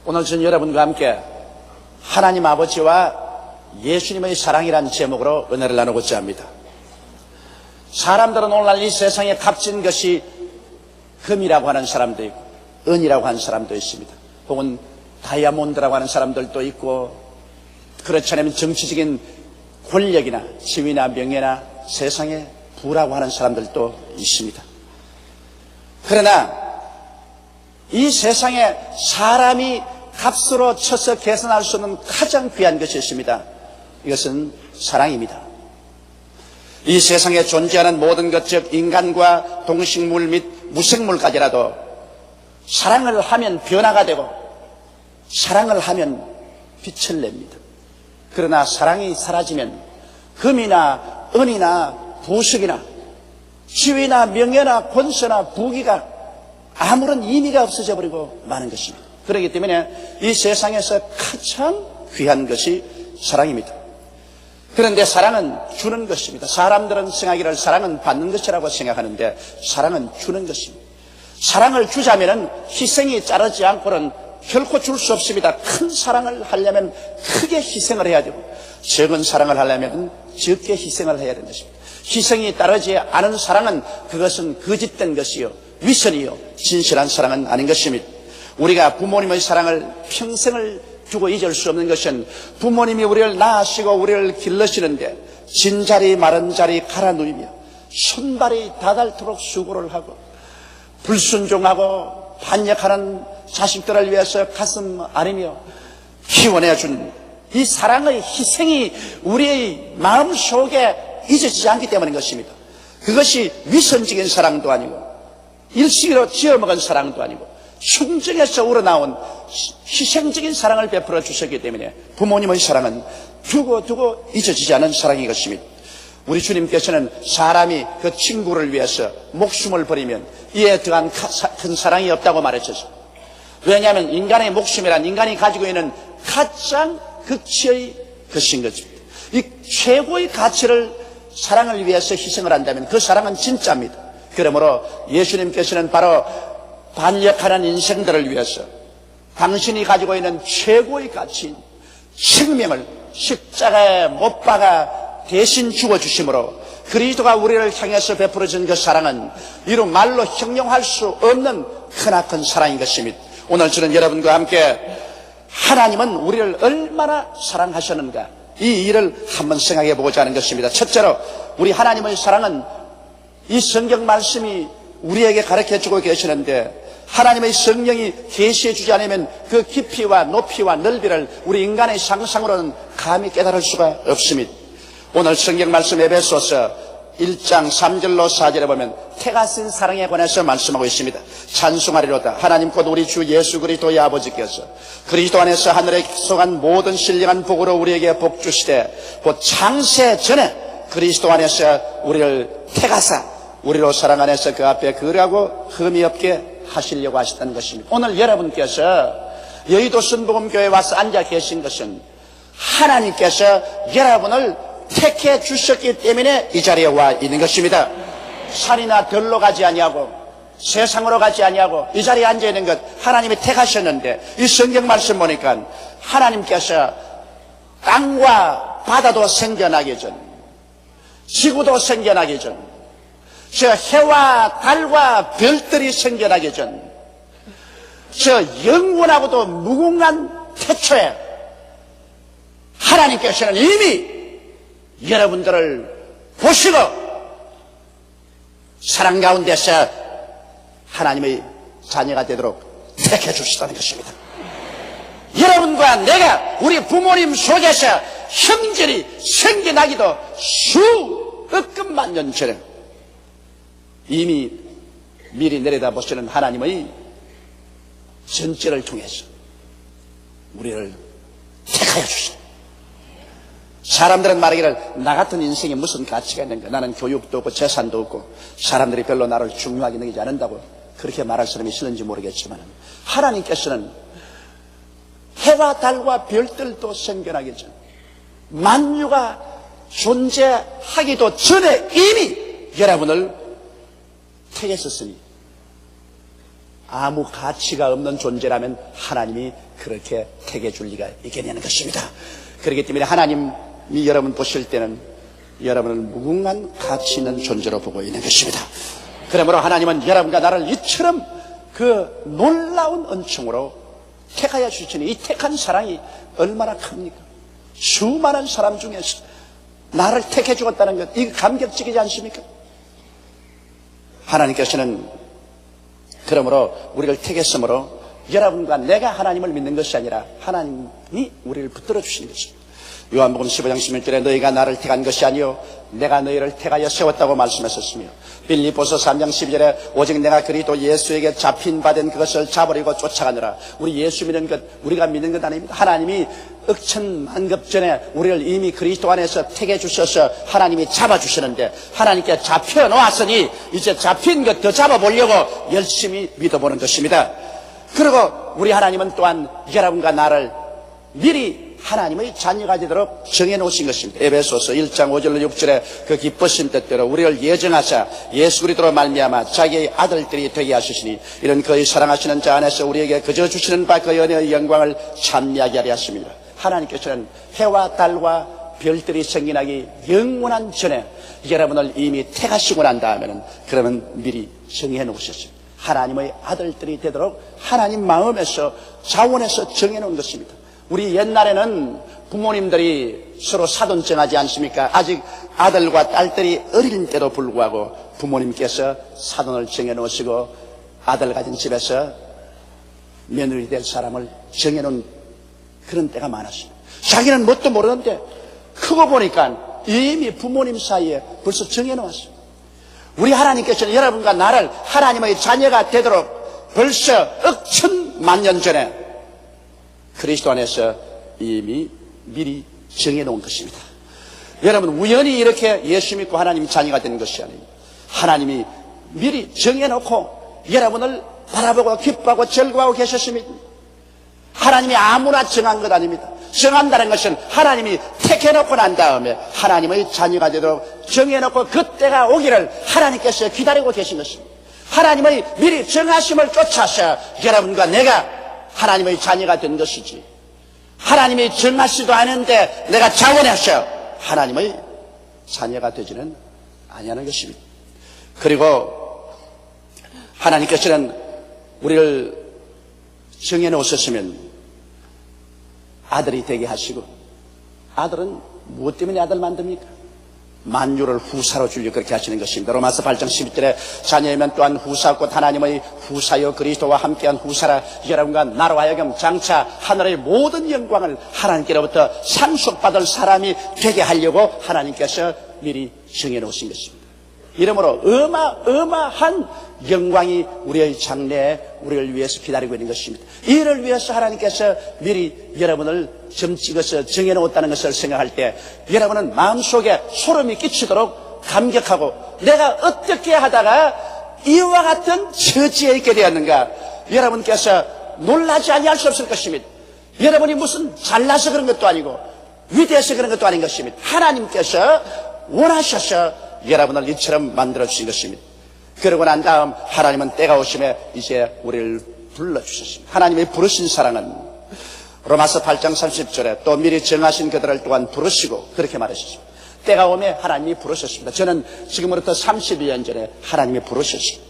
오늘 저는 여러분과 함께 하나님 아버지와 예수님의 사랑이라는 제목으로 은혜를 나누고자 합니다. 사람들은 오늘날 이 세상에 값진 것이 금이라고 하는 사람도 있고 은이라고 하는 사람도 있습니다. 혹은 다이아몬드라고 하는 사람들도 있고, 그렇지 않으면 정치적인 권력이나 지위나 명예나 세상의 부라고 하는 사람들도 있습니다. 그러나 이 세상에 사람이 값으로 쳐서 계산할 수 없는 가장 귀한 것이 있습니다. 이것은 사랑입니다. 이 세상에 존재하는 모든 것, 즉 인간과 동식물 및 무생물까지라도 사랑을 하면 변화가 되고 사랑을 하면 빛을 냅니다. 그러나 사랑이 사라지면 금이나 은이나 보석이나 지위나 명예나 권세나 부귀가 아무런 의미가 없어져 버리고 마는 것입니다. 그렇기 때문에 이 세상에서 가장 귀한 것이 사랑입니다. 그런데 사랑은 주는 것입니다. 사람들은 생각하기를 사랑은 받는 것이라고 생각하는데 사랑은 주는 것입니다. 사랑을 주자면은 희생이 자르지 않고는 결코 줄 수 없습니다. 큰 사랑을 하려면 크게 희생을 해야 되고, 적은 사랑을 하려면 적게 희생을 해야 되는 것입니다. 희생이 따르지 않은 사랑은 그것은 거짓된 것이요 위선이요 진실한 사랑은 아닌 것입니다. 우리가 부모님의 사랑을 평생을 두고 잊을 수 없는 것은 부모님이 우리를 낳으시고 우리를 길러시는데 진자리 마른 자리 갈아 누이며 손발이 닿을토록 수고를 하고 불순종하고 반역하는 자식들을 위해서 가슴 아리며 키워내준 이 사랑의 희생이 우리의 마음속에 잊어지지 않기 때문인 것입니다. 그것이 위선적인 사랑도 아니고 일시로 지어먹은 사랑도 아니고 충정에서 우러나온 희생적인 사랑을 베풀어 주셨기 때문에 부모님의 사랑은 두고 잊어지지 않은 사랑인 것입니다. 우리 주님께서는 사람이 그 친구를 위해서 목숨을 버리면 이에 더한 큰 사랑이 없다고 말하셨습니다. 왜냐하면 인간의 목숨이란 인간이 가지고 있는 가장 극치의 것인 것입니다. 이 최고의 가치를 사랑을 위해서 희생을 한다면 그 사랑은 진짜입니다. 그러므로 예수님께서는 바로 반역하는 인생들을 위해서 당신이 가지고 있는 최고의 가치인 생명을 십자가에 못 박아 대신 죽어주심으로 그리스도가 우리를 향해서 베풀어준 그 사랑은 이루 말로 형용할 수 없는 크나큰 사랑인 것입니다. 오늘 저는 여러분과 함께 하나님은 우리를 얼마나 사랑하셨는가 이 일을 한번 생각해 보고자 하는 것입니다. 첫째로 우리 하나님의 사랑은 이 성경 말씀이 우리에게 가르쳐주고 계시는데 하나님의 성령이 계시해 주지 않으면 그 깊이와 높이와 넓이를 우리 인간의 상상으로는 감히 깨달을 수가 없습니다. 오늘 성경 말씀 에베소서 1장 3절로 4절에 보면 태가 쓴 사랑에 관해서 말씀하고 있습니다. 찬송하리로다. 하나님 곧 우리 주 예수 그리스도의 아버지께서 그리스도 안에서 하늘에 속한 모든 신령한 복으로 우리에게 복 주시되 곧 창세 전에 그리스도 안에서 우리를 태가사 우리로 사랑 안에서 그 앞에 거룩하고 흠이 없게 하시려고 하셨다는 것입니다. 오늘 여러분께서 여의도 순복음교회에 와서 앉아 계신 것은 하나님께서 여러분을 택해 주셨기 때문에 이 자리에 와 있는 것입니다. 산이나 들로 가지 아니하고 세상으로 가지 아니하고 이 자리에 앉아 있는 것 하나님이 택하셨는데 이 성경 말씀 보니까 하나님께서 땅과 바다도 생겨나기 전 지구도 생겨나기 전 저 해와 달과 별들이 생겨나기 전 저 영원하고도 무궁한 태초에 하나님께서는 이미 여러분들을 보시고 사랑 가운데서 하나님의 자녀가 되도록 택해 주시다는 것입니다. 여러분과 내가 우리 부모님 속에서 형제리 생겨나기도 수억금만 년 전에 이미 미리 내려다보시는 하나님의 전체를 통해서 우리를 택하여 주시다. 사람들은 말하기를 나 같은 인생에 무슨 가치가 있는가, 나는 교육도 없고 재산도 없고 사람들이 별로 나를 중요하게 여기지 않는다고 그렇게 말할 사람이 있을는지 모르겠지만 하나님께서는 해와 달과 별들도 생겨나기 전 만유가 존재하기도 전에 이미 여러분을 택했었으니 아무 가치가 없는 존재라면 하나님이 그렇게 택해 줄 리가 있겠냐는 것입니다. 그렇기 때문에 하나님이 여러분 보실 때는 여러분을 무궁한 가치 있는 존재로 보고 있는 것입니다. 그러므로 하나님은 여러분과 나를 이처럼 그 놀라운 은총으로 택하여 주시니 이 택한 사랑이 얼마나 큽니까? 수많은 사람 중에서 나를 택해 주었다는 것, 이거 감격적이지 않습니까? 하나님께서는 그러므로 우리를 택했으므로 여러분과 내가 하나님을 믿는 것이 아니라 하나님이 우리를 붙들어 주시는 것입니다. 요한복음 15장 16절에 너희가 나를 택한 것이 아니요 내가 너희를 택하여 세웠다고 말씀하셨으며, 빌립보서 3장 12절에 오직 내가 그리스도 예수에게 잡힌 바 된 그것을 잡으려고 쫓아가느라. 우리 예수 믿는 것, 우리가 믿는 것 아닙니다. 하나님이 억천만급 전에 우리를 이미 그리스도 안에서 택해 주셔서 하나님이 잡아주시는데, 하나님께 잡혀 놓았으니 이제 잡힌 것 더 잡아보려고 열심히 믿어보는 것입니다. 그리고 우리 하나님은 또한 여러분과 나를 미리 하나님의 자녀가 되도록 정해놓으신 것입니다. 에베소서 1장 5절로 6절에 그 기쁘신 뜻대로 우리를 예정하사 예수 그리스도로 말미암아 자기의 아들들이 되게 하시니 이런 그의 사랑하시는 자 안에서 우리에게 그저 주시는 바 그 은혜의 영광을 찬미하게 하려 하십니다. 하나님께서는 해와 달과 별들이 생겨나기 영원한 전에 여러분을 이미 택하시고 난 다음에는 그러면 미리 정해놓으셨습니다. 하나님의 아들들이 되도록 하나님 마음에서 자원에서 정해놓은 것입니다. 우리 옛날에는 부모님들이 서로 사돈 정하지 않습니까? 아직 아들과 딸들이 어릴 때도 불구하고 부모님께서 사돈을 정해놓으시고 아들 가진 집에서 며느리 될 사람을 정해놓은 그런 때가 많았습니다. 자기는 뭣도 모르는데 크고 보니까 이미 부모님 사이에 벌써 정해놓았어요. 우리 하나님께서는 여러분과 나를 하나님의 자녀가 되도록 벌써 억천만 년 전에 그리스도 안에서 이미 미리 정해놓은 것입니다. 여러분 우연히 이렇게 예수 믿고 하나님 자녀가 된 것이 아닙니다. 하나님이 미리 정해놓고 여러분을 바라보고 기뻐하고 즐거워하고 계셨습니다. 하나님이 아무나 정한 것 아닙니다. 정한다는 것은 하나님이 택해놓고 난 다음에 하나님의 자녀가 되도록 정해놓고 그때가 오기를 하나님께서 기다리고 계신 것입니다. 하나님의 미리 정하심을 쫓아서 여러분과 내가 하나님의 자녀가 된 것이지, 하나님이 정하지도 않은데 내가 자원해서 하나님의 자녀가 되지는 아니하는 것입니다. 그리고 하나님께서는 우리를 정해놓으셨으면 아들이 되게 하시고, 아들은 무엇 때문에 아들 만듭니까? 만유를 후사로 주려 그렇게 하시는 것입니다. 로마서 8장 12절에 자녀이면 또한 후사 곧 하나님의 후사여 그리스도와 함께한 후사라. 여러분과 나로 하여금 장차 하늘의 모든 영광을 하나님께로부터 상속받을 사람이 되게 하려고 하나님께서 미리 정해놓으신 것입니다. 이러므로 어마어마한 영광이 우리의 장래에 우리를 위해서 기다리고 있는 것입니다. 이를 위해서 하나님께서 미리 여러분을 점 찍어서 정해놓았다는 것을 생각할 때 여러분은 마음속에 소름이 끼치도록 감격하고, 내가 어떻게 하다가 이와 같은 처지에 있게 되었는가, 여러분께서 놀라지 아니할 수 없을 것입니다. 여러분이 무슨 잘나서 그런 것도 아니고 위대해서 그런 것도 아닌 것입니다. 하나님께서 원하셔서 여러분을 이처럼 만들어주신 것입니다. 그러고 난 다음 하나님은 때가 오심에 이제 우리를 불러주셨습니다. 하나님의 부르신 사랑은 로마서 8장 30절에 또 미리 정하신 그들을 또한 부르시고 그렇게 말하셨습니다. 때가 오면 하나님이 부르셨습니다. 저는 지금으로부터 32년 전에 하나님이 부르셨습니다.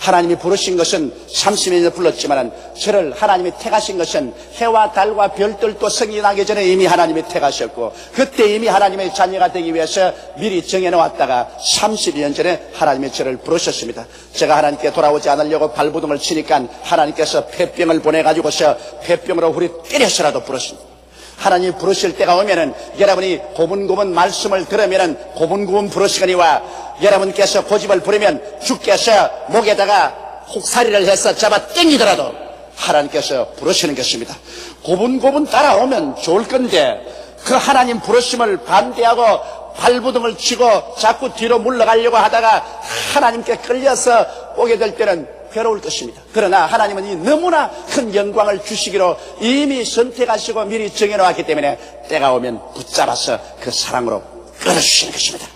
하나님이 부르신 것은 30년에 불렀지만 저를 하나님이 택하신 것은 해와 달과 별들도 생겨나기 전에 이미 하나님이 택하셨고, 그때 이미 하나님의 자녀가 되기 위해서 미리 정해놓았다가 32년 전에 하나님이 저를 부르셨습니다. 제가 하나님께 돌아오지 않으려고 발부둥을 치니까 하나님께서 폐병을 보내가지고서 폐병으로 우리 때려서라도 부르십니다. 하나님이 부르실 때가 오면은 여러분이 고분고분 말씀을 들으면은 고분고분 부르시거니와, 여러분께서 고집을 부리면 주께서 목에다가 혹사리를 해서 잡아 당기더라도 하나님께서 부르시는 것입니다. 고분고분 따라오면 좋을 건데 그 하나님 부르심을 반대하고 발부둥을 치고 자꾸 뒤로 물러가려고 하다가 하나님께 끌려서 오게 될 때는 괴로울 것입니다. 그러나 하나님은 이 너무나 큰 영광을 주시기로 이미 선택하시고 미리 정해놓았기 때문에 때가 오면 붙잡아서 그 사랑으로 끌어주시는 것입니다.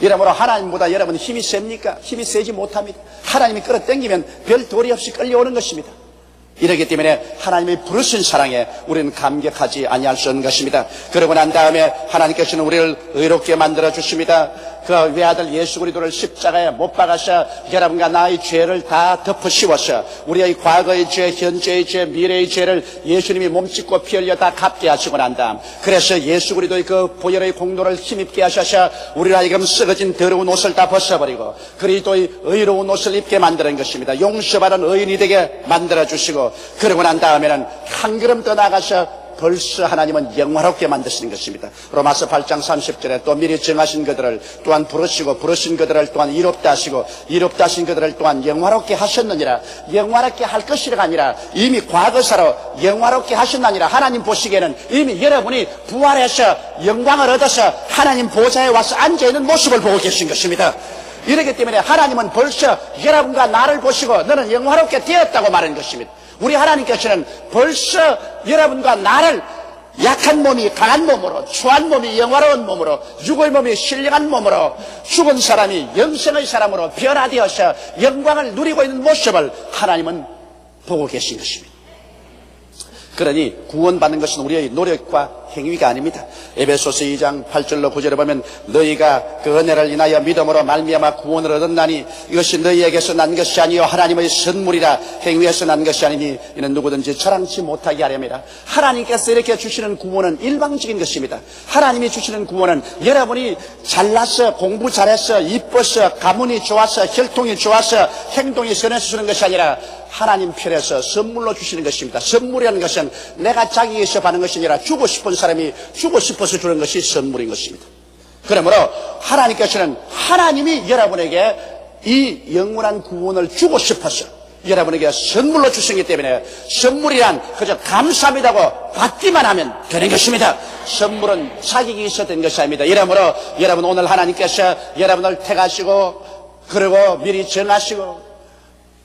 이러므로 하나님보다 여러분 힘이 셉니까? 힘이 세지 못합니다. 하나님이 끌어당기면 별 도리 없이 끌려오는 것입니다. 이렇기 때문에 하나님의 부르신 사랑에 우리는 감격하지 아니할 수 없는 것입니다. 그러고 난 다음에 하나님께서는 우리를 의롭게 만들어 주십니다. 그 외아들 예수 그리스도를 십자가에 못 박아서 여러분과 나의 죄를 다 덮어 씌워서 우리의 과거의 죄, 현재의 죄, 미래의 죄를 예수님이 몸짓고 피 흘려 다 갚게 하시고 난 다음, 그래서 예수 그리스도의 그 보혈의 공로를 힘입게 하셔서 우리가 지금 썩어진 더러운 옷을 다 벗어버리고 그리스도의 의로운 옷을 입게 만드는 것입니다. 용서받은 의인이 되게 만들어 주시고, 그러고 난 다음에는 한 걸음 더 나가서 벌써 하나님은 영화롭게 만드시는 것입니다. 로마서 8장 30절에 또 미리 정하신 그들을 또한 부르시고 부르신 그들을 또한 이롭다 하시고 이롭다 하신 그들을 또한 영화롭게 하셨느니라. 영화롭게 할 것이라가 아니라 이미 과거사로 영화롭게 하셨느니라. 하나님 보시기에는 이미 여러분이 부활해서 영광을 얻어서 하나님 보좌에 와서 앉아있는 모습을 보고 계신 것입니다. 이렇기 때문에 하나님은 벌써 여러분과 나를 보시고 너는 영화롭게 되었다고 말하는 것입니다. 우리 하나님께서는 벌써 여러분과 나를 약한 몸이 강한 몸으로, 추한 몸이 영화로운 몸으로, 죽을 몸이 신령한 몸으로, 죽은 사람이 영생의 사람으로 변화되어서 영광을 누리고 있는 모습을 하나님은 보고 계신 것입니다. 그러니 구원받는 것은 우리의 노력과 행위가 아닙니다. 에베소서 2장 8절로 9절에 보면 너희가 그 은혜를 인하여 믿음으로 말미암아 구원을 얻었나니 이것이 너희에게서 난 것이 아니요 하나님의 선물이라. 행위에서 난 것이 아니니 이는 누구든지 자랑치 못하게 하렵니다. 하나님께서 이렇게 주시는 구원은 일방적인 것입니다. 하나님이 주시는 구원은 여러분이 잘나서 공부 잘해서 이뻐서 가문이 좋아서 혈통이 좋아서 행동이 선해서 주는 것이 아니라 하나님 편에서 선물로 주시는 것입니다. 선물이라는 것은 내가 자기에서 받는 것이 아니라 주고 싶은 사람이 주고 싶어서 주는 것이 선물인 것입니다. 그러므로 하나님께서는 하나님이 여러분에게 이 영원한 구원을 주고 싶어서 여러분에게 선물로 주시기 때문에 선물이란 그저 감사합니다고 받기만 하면 되는 것입니다. 선물은 자격이 있어야 되는 것이 아닙니다. 이러므로 여러분 오늘 하나님께서 여러분을 택하시고 그리고 미리 정하시고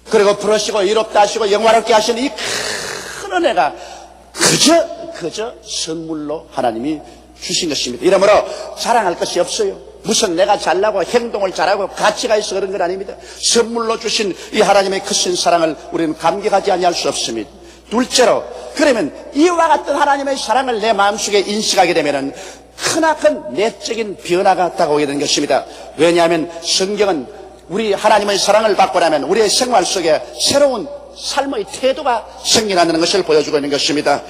그리고 부르시고 이롭다 하시고 영화롭게 하시는 이 큰 은혜가 그저 선물로 하나님이 주신 것입니다. 이러므로 자랑할 것이 없어요. 무슨 내가 잘나고 행동을 잘하고 가치가 있어 그런 건 아닙니다. 선물로 주신 이 하나님의 크신 사랑을 우리는 감격하지 아니할 수 없습니다. 둘째로, 그러면 이와 같은 하나님의 사랑을 내 마음속에 인식하게 되면은 크나큰 내적인 변화가 다가오게 되는 것입니다. 왜냐하면 성경은 우리 하나님의 사랑을 받고 나면 우리의 생활 속에 새로운 삶의 태도가 생겨나는 것을 보여주고 있는 것입니다.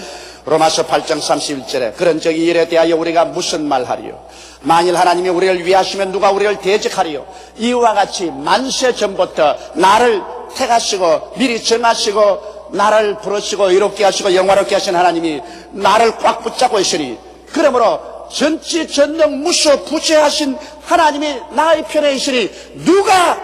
로마서 8장 31절에 그런 적이 일에 대하여 우리가 무슨 말하리요? 만일 하나님이 우리를 위하시면 누가 우리를 대적하리요? 이와 같이 만세 전부터 나를 택하시고 미리 정하시고 나를 부르시고 이롭게 하시고 영화롭게 하신 하나님이 나를 꽉 붙잡고 있으니, 그러므로 전지 전능 무소 부재하신 하나님이 나의 편에 있으니 누가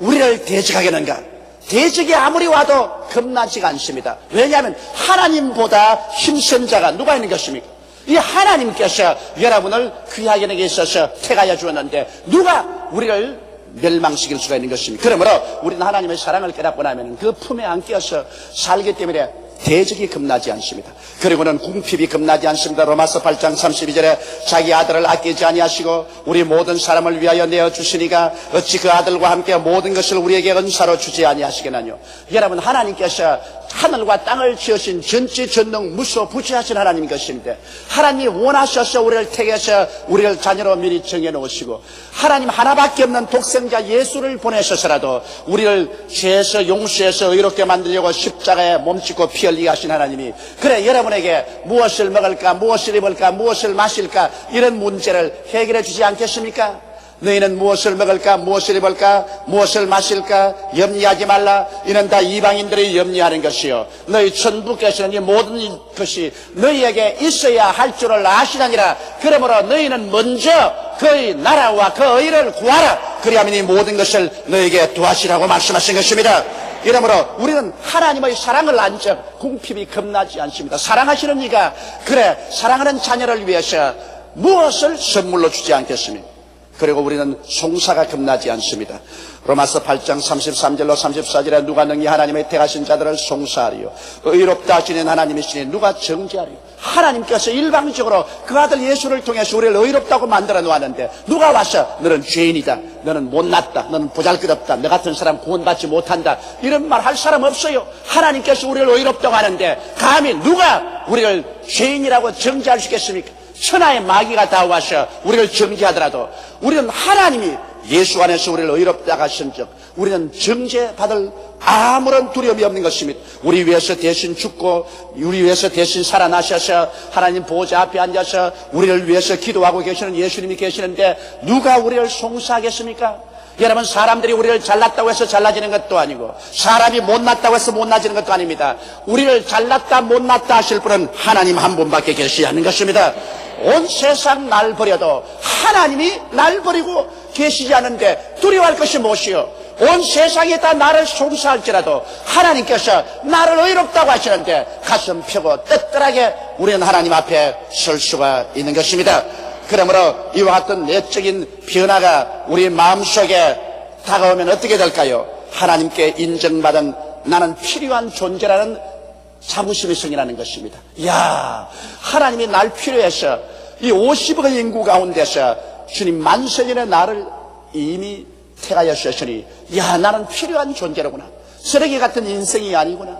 우리를 대적하겠는가? 대적이 아무리 와도 겁나지가 않습니다. 왜냐하면 하나님보다 힘센 자가 누가 있는 것입니까? 이 하나님께서 여러분을 귀하게 내게 있어서 택하여 주었는데 누가 우리를 멸망시킬 수가 있는 것입니다. 그러므로 우리는 하나님의 사랑을 깨닫고 나면 그 품에 안겨서 살기 때문에 대적이 겁나지 않습니다. 그리고는 궁핍이 겁나지 않습니다. 로마서 8장 32절에 자기 아들을 아끼지 아니하시고 우리 모든 사람을 위하여 내어주시니가 어찌 그 아들과 함께 모든 것을 우리에게 은사로 주지 아니하시겠나요? 여러분, 하나님께서 하늘과 땅을 지으신 전지전능 무소부지하신 하나님인 것인데 하나님이 원하셔서 우리를 택해서 우리를 자녀로 미리 정해놓으시고 하나님 하나밖에 없는 독생자 예수를 보내셔서라도 우리를 죄에서 용서해서 의롭게 만들려고 십자가에 몸짓고 피 흘리게 하신 하나님이, 그래 여러분에게 무엇을 먹을까 무엇을 입을까 무엇을 마실까 이런 문제를 해결해 주지 않겠습니까? 너희는 무엇을 먹을까 무엇을 입을까 무엇을 마실까 염려하지 말라. 이는 다 이방인들이 염려하는 것이요 너희 천부께서는 이 모든 것이 너희에게 있어야 할 줄을 아시나니라. 그러므로 너희는 먼저 그의 나라와 그 의를 구하라. 그리하면 이 모든 것을 너희에게 도하시라고 말씀하신 것입니다. 이러므로 우리는 하나님의 사랑을 안 적 궁핍이 겁나지 않습니다. 사랑하시는 이가 그래 사랑하는 자녀를 위해서 무엇을 선물로 주지 않겠습니까? 그리고 우리는 송사가 겁나지 않습니다. 로마서 8장 33절로 34절에 누가 능히 하나님의 택하신 자들을 송사하리요 의롭다 하시는 하나님이시니 누가 정죄하리요. 하나님께서 일방적으로 그 아들 예수를 통해서 우리를 의롭다고 만들어 놓았는데 누가 와서 너는 죄인이다, 너는 못났다, 너는 보잘것없다, 너 같은 사람 구원받지 못한다 이런 말 할 사람 없어요. 하나님께서 우리를 의롭다고 하는데 감히 누가 우리를 죄인이라고 정죄할 수 있겠습니까? 천하의 마귀가 다 와서 우리를 정죄하더라도 우리는 하나님이 예수 안에서 우리를 의롭다고 하신 즉 우리는 정죄받을 아무런 두려움이 없는 것입니다. 우리 위해서 대신 죽고 우리 위해서 대신 살아나셔서 하나님 보좌 앞에 앉아서 우리를 위해서 기도하고 계시는 예수님이 계시는데 누가 우리를 송사하겠습니까? 여러분, 사람들이 우리를 잘났다고 해서 잘나지는 것도 아니고 사람이 못났다고 해서 못나지는 것도 아닙니다. 우리를 잘났다 못났다 하실 분은 하나님 한 분밖에 계시지 않는 것입니다. 온 세상 날 버려도 하나님이 날 버리고 계시지 않은데 두려워할 것이 무엇이요? 온 세상이 다 나를 송사할지라도 하나님께서 나를 의롭다고 하시는데 가슴 펴고 떳떳하게 우리는 하나님 앞에 설 수가 있는 것입니다. 그러므로 이와 같은 내적인 변화가 우리 마음속에 다가오면 어떻게 될까요? 하나님께 인정받은 나는 필요한 존재라는 자부심이 생기는 것입니다. 이야, 하나님이 날 필요해서 이 50억의 인구 가운데서 주님 만세전에 나를 이미 택하여 주셨으니 야, 나는 필요한 존재로구나. 쓰레기 같은 인생이 아니구나.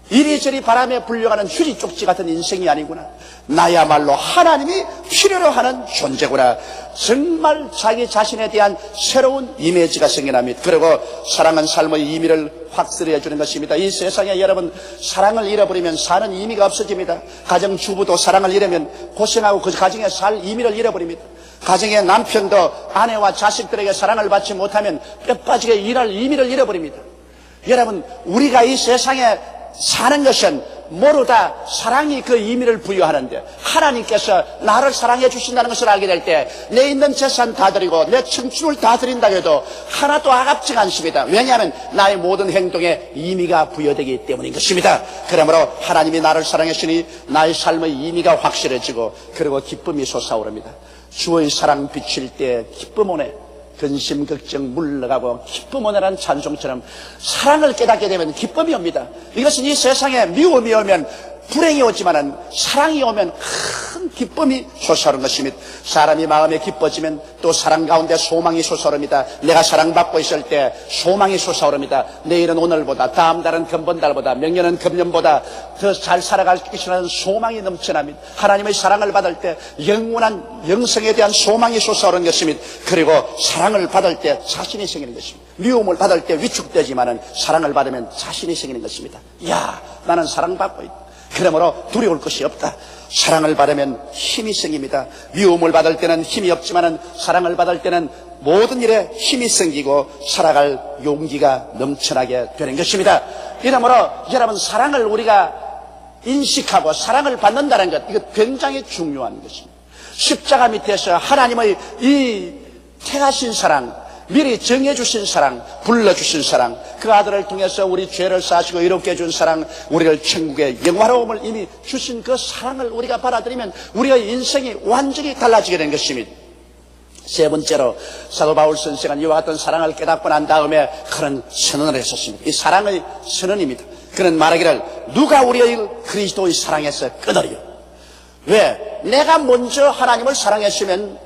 이리저리 바람에 불려가는 휴지 쪽지 같은 인생이 아니구나. 나야말로 하나님이 필요로 하는 존재구나. 정말 자기 자신에 대한 새로운 이미지가 생겨납니다. 그리고 사랑은 삶의 의미를 확실히 해주는 것입니다. 이 세상에 여러분, 사랑을 잃어버리면 사는 의미가 없어집니다. 가정주부도 사랑을 잃으면 고생하고 그 가정에 살 의미를 잃어버립니다. 가정의 남편도 아내와 자식들에게 사랑을 받지 못하면 뼈빠지게 일할 의미를 잃어버립니다. 여러분, 우리가 이 세상에 사는 것은 모르다 사랑이 그 의미를 부여하는데 하나님께서 나를 사랑해 주신다는 것을 알게 될 때 내 있는 재산 다 드리고 내 청춘을 다 드린다고 해도 하나도 아깝지가 않습니다. 왜냐하면 나의 모든 행동에 의미가 부여되기 때문인 것입니다. 그러므로 하나님이 나를 사랑했으니 나의 삶의 의미가 확실해지고 그리고 기쁨이 솟아오릅니다. 주의 사랑 비칠 때 기쁨 오네. 근심 걱정 물러가고 기쁨 오네라는 찬송처럼 사랑을 깨닫게 되면 기쁨이 옵니다. 이것은 이 세상에 미움이 오면 불행이 오지만은 사랑이 오면 큰 기쁨이 솟아오르는 것입니다. 사람이 마음에 기뻐지면 또 사랑 가운데 소망이 솟아오릅니다. 내가 사랑받고 있을 때 소망이 솟아오릅니다. 내일은 오늘보다, 다음 달은 금번달보다, 명년은 금년보다 더 잘 살아갈 것이라는 소망이 넘쳐납니다. 하나님의 사랑을 받을 때 영원한 영생에 대한 소망이 솟아오르는 것입니다. 그리고 사랑을 받을 때 자신이 생기는 것입니다. 미움을 받을 때 위축되지만은 사랑을 받으면 자신이 생기는 것입니다. 야, 나는 사랑받고 있다. 그러므로 두려울 것이 없다. 사랑을 받으면 힘이 생깁니다. 미움을 받을 때는 힘이 없지만은 사랑을 받을 때는 모든 일에 힘이 생기고 살아갈 용기가 넘쳐나게 되는 것입니다. 이러므로 여러분, 사랑을 우리가 인식하고 사랑을 받는다는 것, 이거 굉장히 중요한 것입니다. 십자가 밑에서 하나님의 이 택하신 사랑, 미리 정해주신 사랑, 불러주신 사랑, 그 아들을 통해서 우리 죄를 사시고 이롭게 해준 사랑, 우리를 천국의 영화로움을 이미 주신 그 사랑을 우리가 받아들이면 우리의 인생이 완전히 달라지게 된 것입니다. 세 번째로 사도 바울 선생은 이와 같은 사랑을 깨닫고 난 다음에 그런 선언을 했었습니다. 이 사랑의 선언입니다. 그는 말하기를 누가 우리의 그리스도의 사랑에서 끊으리요. 왜? 내가 먼저 하나님을 사랑했으면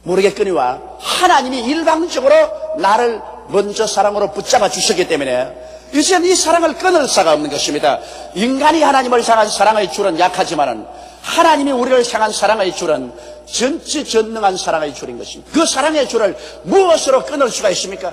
모르겠거니와 하나님이 일방적으로 나를 먼저 사랑으로 붙잡아 주셨기 때문에 이제는 이 사랑을 끊을 수가 없는 것입니다. 인간이 하나님을 향한 사랑의 줄은 약하지만은 하나님이 우리를 향한 사랑의 줄은 전지전능한 사랑의 줄인 것입니다. 그 사랑의 줄을 무엇으로 끊을 수가 있습니까?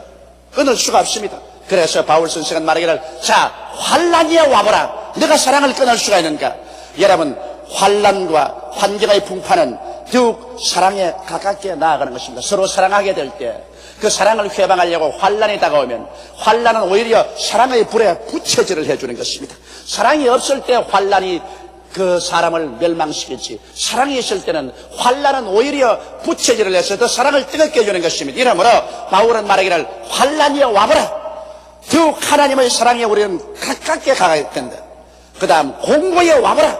끊을 수가 없습니다. 그래서 바울 선생은 말하기를 자, 환난이여 와보라. 내가 사랑을 끊을 수가 있는가? 여러분, 환난과 환경의 풍파는 더욱 사랑에 가깝게 나아가는 것입니다. 서로 사랑하게 될 때 그 사랑을 회방하려고 환난이 다가오면 환난은 오히려 사랑의 불에 부채질을 해주는 것입니다. 사랑이 없을 때 환난이 그 사람을 멸망시키지, 사랑이 있을 때는 환난은 오히려 부채질을 해서 더 사랑을 뜨겁게 해주는 것입니다. 이러므로 바울은 말하기를 환난이여 와보라. 더욱 하나님의 사랑에 우리는 가깝게 가야 된다. 그 다음 공고에 와보라.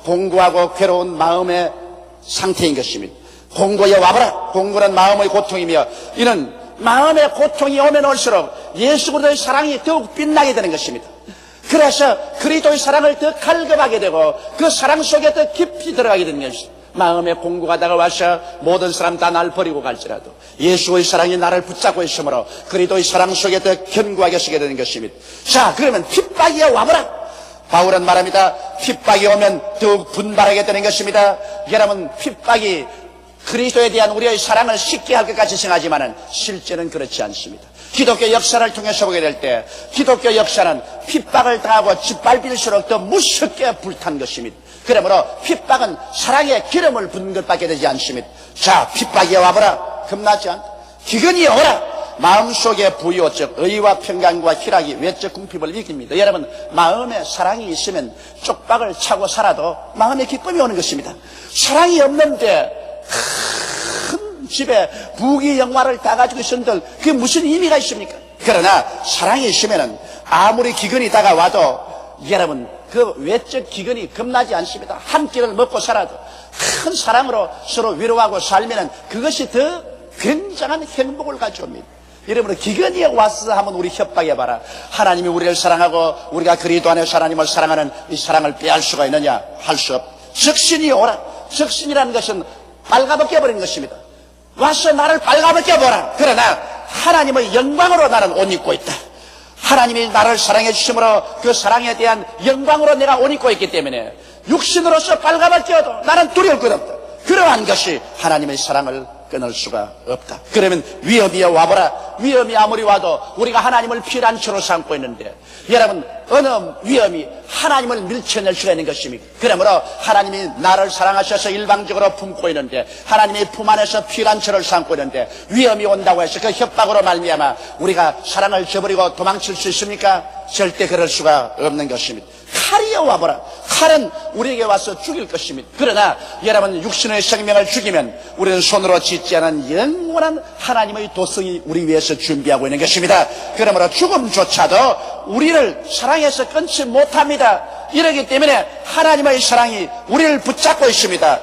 공고하고 괴로운 마음의 상태인 것입니다. 공고에 와보라. 공고는 마음의 고통이며 이는 마음의 고통이 오면 올수록 예수 그리스도의 사랑이 더욱 빛나게 되는 것입니다. 그래서 그리스도의 사랑을 더 갈급하게 되고 그 사랑 속에 더 깊이 들어가게 되는 것입니다. 마음의 공고가 다가와서 모든 사람 다 날 버리고 갈지라도 예수의 사랑이 나를 붙잡고 있으므로 그리스도의 사랑 속에 더 견고하게 서게 되는 것입니다. 자, 그러면 핍박이 와보라. 바울은 말합니다. 핍박이 오면 더욱 분발하게 되는 것입니다. 여러분, 핍박이 그리스도에 대한 우리의 사랑을 쉽게 할 것 같이 생각하지만 실제는 그렇지 않습니다. 기독교 역사를 통해서 보게 될 때 기독교 역사는 핍박을 당하고 짓밟힐수록 더 무섭게 불탄 것입니다. 그러므로 핍박은 사랑의 기름을 붓는 것밖에 되지 않습니다. 자, 핍박이 와보라. 겁나지 않다. 기근이 오라. 마음속에 부요 즉 의와 평강과 희락이 외적 궁핍을 이깁니다. 여러분, 마음에 사랑이 있으면 쪽박을 차고 살아도 마음에 기쁨이 오는 것입니다. 사랑이 없는데 큰 집에 부귀 영화를 다 가지고 있은들 그게 무슨 의미가 있습니까? 그러나 사랑이 있으면 아무리 기근이 다가와도 여러분 그 외적 기근이 겁나지 않습니다. 한 끼를 먹고 살아도 큰 사랑으로 서로 위로하고 살면 그것이 더 굉장한 행복을 가져옵니다. 여러분, 기근이 왔어 하면 우리 협박해봐라. 하나님이 우리를 사랑하고 우리가 그리스도 안에서 하나님을 사랑하는 이 사랑을 빼앗을 수가 있느냐? 할 수 없다. 적신이 오라. 적신이라는 것은 빨가벗겨버린 것입니다. 와서 나를 빨가벗겨보라. 그러나 하나님의 영광으로 나는 옷 입고 있다. 하나님이 나를 사랑해 주심으로 그 사랑에 대한 영광으로 내가 옷 입고 있기 때문에 육신으로서 빨가벗겨도 나는 두려울 것 없다. 그러한 것이 하나님의 사랑을 끊을 수가 없다. 그러면 위험이 와보라. 위험이 아무리 와도 우리가 하나님을 피난처로 삼고 있는데 여러분, 어느 위험이 하나님을 밀쳐낼 수가 있는 것입니까? 그러므로 하나님이 나를 사랑하셔서 일방적으로 품고 있는데 하나님의 품 안에서 피난처를 삼고 있는데 위험이 온다고 해서 그 협박으로 말미암아 우리가 사랑을 저버리고 도망칠 수 있습니까? 절대 그럴 수가 없는 것입니다. 칼이 와보라. 칼은 우리에게 와서 죽일 것입니다. 그러나 여러분, 육신의 생명을 죽이면 우리는 손으로 짓지 않은 영원한 하나님의 도성이 우리 위해서 준비하고 있는 것입니다. 그러므로 죽음조차도 우리를 사랑해서 끊지 못합니다. 이러기 때문에 하나님의 사랑이 우리를 붙잡고 있습니다.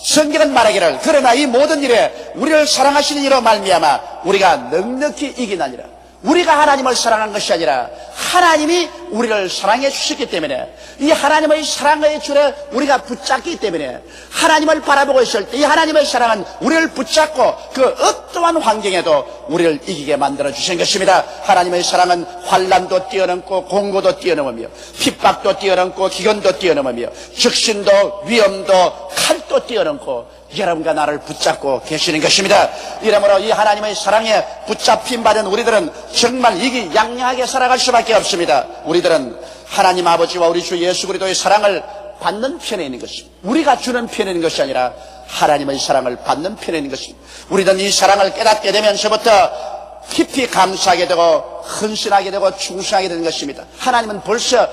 성경은 말하기를 그러나 이 모든 일에 우리를 사랑하시는 이로 말미암아 우리가 넉넉히 이기나니라. 우리가 하나님을 사랑한 것이 아니라 하나님이 우리를 사랑해 주셨기 때문에 이 하나님의 사랑의 줄에 우리가 붙잡기 때문에 하나님을 바라보고 있을 때 이 하나님의 사랑은 우리를 붙잡고 그 어떠한 환경에도 우리를 이기게 만들어 주신 것입니다. 하나님의 사랑은 환난도 뛰어넘고 공고도 뛰어넘으며 핍박도 뛰어넘고 기근도 뛰어넘으며 적신도 위험도 칼도 뛰어넘고 여러분과 나를 붙잡고 계시는 것입니다. 이러므로 이 하나님의 사랑에 붙잡힌 받은 우리들은 정말 이기양양하게 살아갈 수밖에 없습니다. 우리들은 하나님 아버지와 우리 주 예수 그리스도의 사랑을 받는 편에 있는 것입니다. 우리가 주는 편에 있는 것이 아니라 하나님의 사랑을 받는 편에 있는 것입니다. 우리는 이 사랑을 깨닫게 되면서부터 깊이 감사하게 되고 헌신하게 되고 충성하게 되는 것입니다. 하나님은 벌써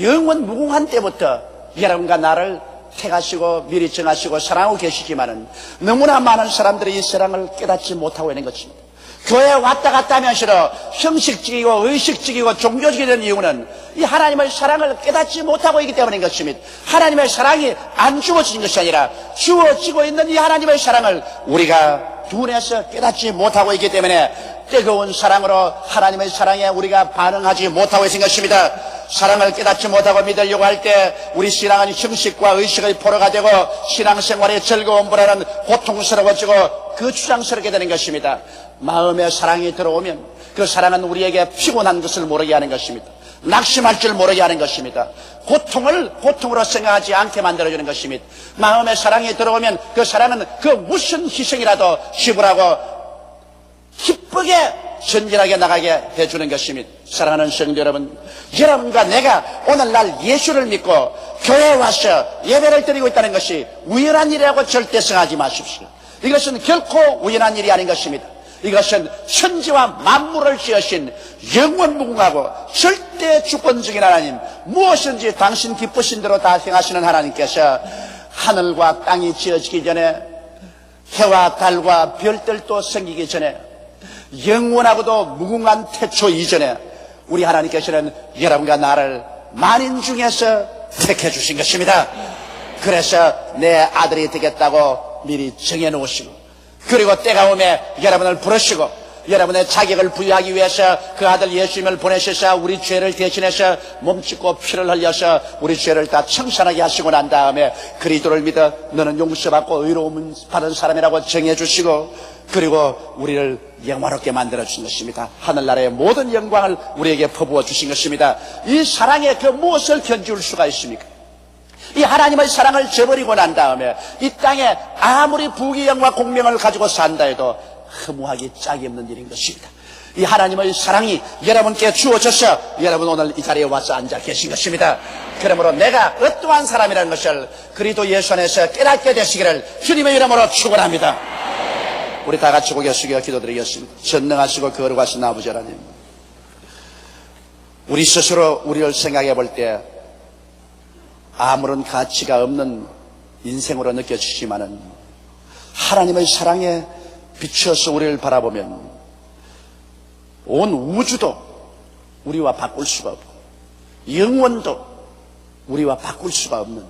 영원 무궁한 때부터 여러분과 나를 택하시고 미리 정하시고 사랑하고 계시지만은 너무나 많은 사람들이 이 사랑을 깨닫지 못하고 있는 것입니다. 교회에 왔다 갔다 하면서도 형식적이고 의식적이고 종교적이 된 이유는 이 하나님의 사랑을 깨닫지 못하고 있기 때문인 것입니다. 하나님의 사랑이 안 주어진 것이 아니라 주어지고 있는 이 하나님의 사랑을 우리가 둔해서 깨닫지 못하고 있기 때문에 뜨거운 사랑으로 하나님의 사랑에 우리가 반응하지 못하고 있는 것입니다. 사랑을 깨닫지 못하고 믿으려고 할 때 우리 신앙은 형식과 의식의 포로가 되고 신앙생활의 즐거움보다는 고통스러워지고 거추장스럽게 되는 것입니다. 마음에 사랑이 들어오면 그 사랑은 우리에게 피곤한 것을 모르게 하는 것입니다. 낙심할 줄 모르게 하는 것입니다. 고통을 고통으로 생각하지 않게 만들어주는 것입니다. 마음에 사랑이 들어오면 그 사랑은 그 무슨 희생이라도 지불하고 기쁘게 전진하게 나가게 해주는 것입니다. 사랑하는 성도 여러분, 여러분과 내가 오늘날 예수를 믿고 교회에 와서 예배를 드리고 있다는 것이 우연한 일이라고 절대 생각하지 마십시오. 이것은 결코 우연한 일이 아닌 것입니다. 이것은 천지와 만물을 지으신 영원무궁하고 절대 주권적인 하나님, 무엇인지 당신 기쁘신 대로 다 행하시는 하나님께서 하늘과 땅이 지어지기 전에 해와 달과 별들도 생기기 전에 영원하고도 무궁한 태초 이전에 우리 하나님께서는 여러분과 나를 만인 중에서 택해 주신 것입니다. 그래서 내 아들이 되겠다고 미리 정해놓으시고, 그리고 때가 오면 여러분을 부르시고 여러분의 자격을 부여하기 위해서 그 아들 예수님을 보내셔서 우리 죄를 대신해서 몸짓고 피를 흘려서 우리 죄를 다 청산하게 하시고 난 다음에 그리스도를 믿어 너는 용서받고 의로움 받은 사람이라고 정해주시고, 그리고 우리를 영화롭게 만들어 주신 것입니다. 하늘나라의 모든 영광을 우리에게 퍼부어 주신 것입니다. 이 사랑에 그 무엇을 견줄 수가 있습니까? 이 하나님의 사랑을 저버리고 난 다음에 이 땅에 아무리 부귀영화 공명을 가지고 산다 해도 허무하기 짝이 없는 일인 것입니다. 이 하나님의 사랑이 여러분께 주어져서 여러분 오늘 이 자리에 와서 앉아 계신 것입니다. 그러므로 내가 어떠한 사람이라는 것을 그리스도 예수 안에서 깨닫게 되시기를 주님의 이름으로 축원합니다. 우리 다 같이 고개 숙여 기도드리겠습니다. 전능하시고 거룩하신 아버지 하나님, 우리 스스로 우리를 생각해 볼 때 아무런 가치가 없는 인생으로 느껴지지만은 하나님의 사랑에 비추어서 우리를 바라보면 온 우주도 우리와 바꿀 수가 없고 영원도 우리와 바꿀 수가 없는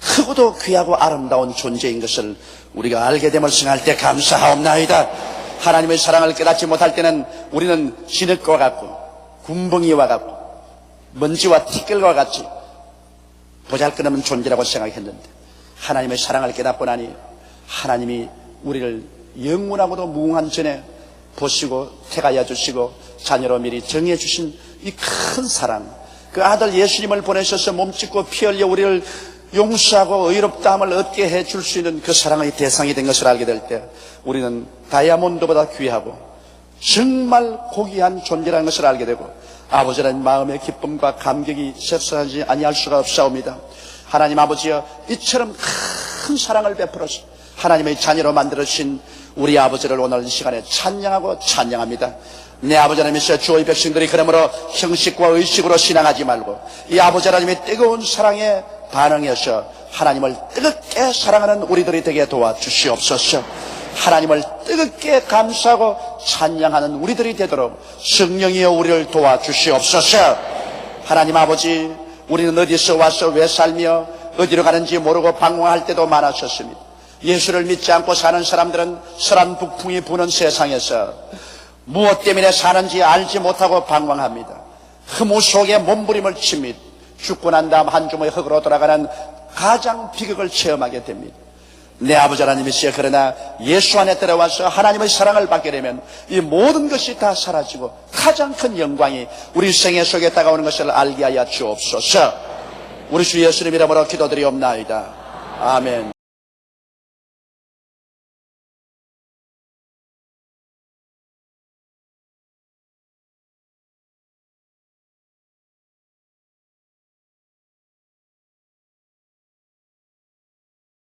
크고도 귀하고 아름다운 존재인 것을 우리가 알게 됨을 생각할 때 감사하옵나이다. 하나님의 사랑을 깨닫지 못할 때는 우리는 진흙과 같고 군벙이와 같고 먼지와 티끌과 같이 보잘것없는 존재라고 생각했는데 하나님의 사랑을 깨닫고 나니 하나님이 우리를 영원하고도 무궁한 전에 보시고 택하여 주시고 자녀로 미리 정해 주신 이 큰 사랑, 그 아들 예수님을 보내셔서 몸짓고 피 흘려 우리를 용서하고 의롭다함을 얻게 해줄 수 있는 그 사랑의 대상이 된 것을 알게 될 때 우리는 다이아몬드보다 귀하고 정말 고귀한 존재라는 것을 알게 되고 아버지라는 마음의 기쁨과 감격이 섭섭하지 아니할 수가 없사옵니다. 하나님 아버지여, 이처럼 큰 사랑을 베풀어서 하나님의 자녀로 만들어주신 우리 아버지를 오늘 이 시간에 찬양하고 찬양합니다. 내 아버지 하나님이시여, 주의 백성들이 그러므로 형식과 의식으로 신앙하지 말고 이 아버지 하나님의 뜨거운 사랑에 반응해서 하나님을 뜨겁게 사랑하는 우리들이 되게 도와주시옵소서. 하나님을 뜨겁게 감사하고 찬양하는 우리들이 되도록 성령이여 우리를 도와주시옵소서. 하나님 아버지, 우리는 어디서 와서 왜 살며 어디로 가는지 모르고 방황할 때도 많았었습니다. 예수를 믿지 않고 사는 사람들은 서란 북풍이 부는 세상에서 무엇 때문에 사는지 알지 못하고 방황합니다. 허무 속에 몸부림을 칩니다. 죽고 난 다음 한 주머니 흙으로 돌아가는 가장 비극을 체험하게 됩니다. 내 아버지 하나님이시여, 그러나 예수 안에 들어와서 하나님의 사랑을 받게 되면 이 모든 것이 다 사라지고 가장 큰 영광이 우리 생애 속에 다가오는 것을 알게 하여 주옵소서. 우리 주 예수님 이름으로 기도드리옵나이다. 아멘.